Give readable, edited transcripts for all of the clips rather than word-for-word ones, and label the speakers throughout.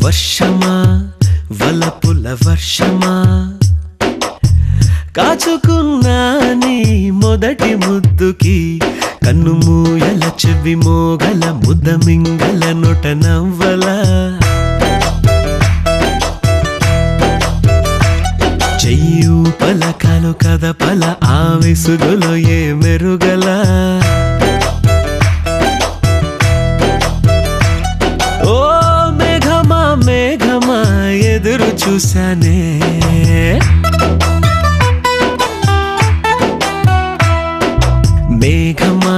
Speaker 1: వర్షమా వలపుల వర్షమా కాచుకున్నా నీ మొదటి ముద్దుకి కన్ను మూయల చెవి మోగల ముద్ద మింగల నొట నవ్వల చెయ్యు పలకలు కదపల ఆ విసుగులో ఏ మెరుగల ఓ మేఘమా మేఘమా ఎదురు చూశానే మేఘమా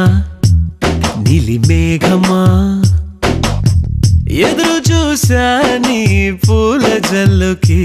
Speaker 1: నీలి మేఘమా ఎదురు చూసా నీ పూల జల్లుకి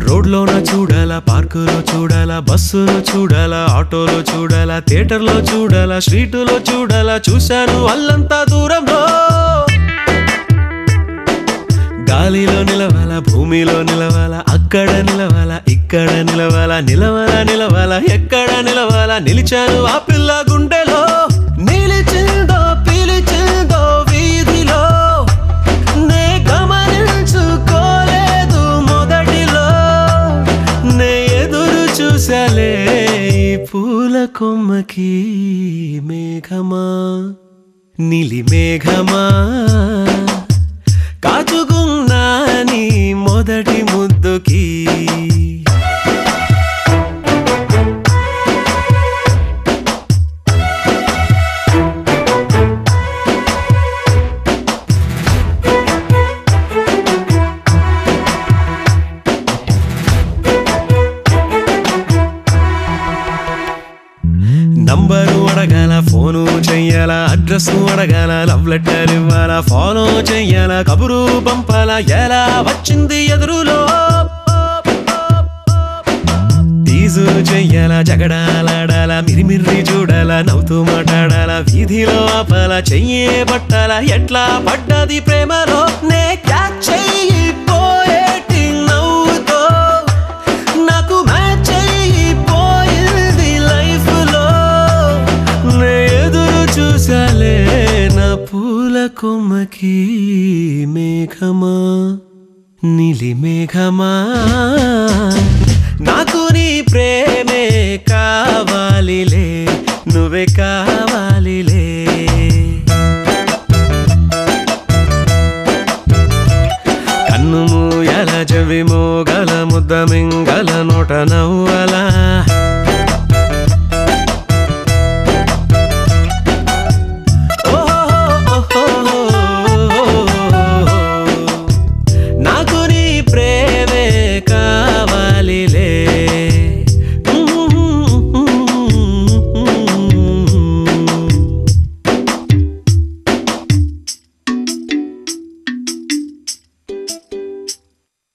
Speaker 1: రోడ్లోన చూడాలా పార్కులో చూడాలా బస్సులో చూడాలా ఆటోలో చూడాలా థియేటర్లో చూడాలా స్ట్రీటులో చూడాలా చూశాను అల్లంతా దూరంలో గాలిలో నిలవాలా భూమిలో నిలవాలా అక్కడ నిలవాలా ఇక్కడ నిలవాలా నిలవాలా నిలవాలా ఎక్కడ నిలవాలా నిలిచాను ఆ పిల్ల గుండెలో నిలిచిందో పిలిచిందో వీధిలో నే గమనించుకోలేదు మొదటిలో నే ఎదురు చూసాలే ఈ పూల కొమ్మకి మేఘమా నీలి మేఘమా కాచుకున్నా నీ మొదటి ముద్దుకి నంబరు అడగాల ఫోను చెయ్యాలా అడ్రస్ అడగాల లవ్ లెటర్ ఇవ్వాలా ఫాలో చెయ్యాలా కబురు పంపాలా ఎలా వచ్చింది ఎదురులో తీజు చెయ్యాలా జగడాలాడాలా మిరిమిర్రి చూడాలా నవ్వుతూ మాట్లాడాలా వీధిలో ఆపాలా చెయ్యే పట్టాలా ఎట్లా పడ్డది ప్రేమలో నే క్యాచ్ చెయ్యిపోయేటి నవ్వుతో నాకు మ్యాచ్ అయిపోయింది లైఫ్ లో నే ఎదురు చూసాలే నా పూల కొమ్మకి మేఘమా నీలి మేఘమా నాకు నీ ప్రేమే కావాలిలే నువ్వే కావాలిలే కన్ను మూయల చెవి మోగల ముద్ద మింగల నోట నవ్వలా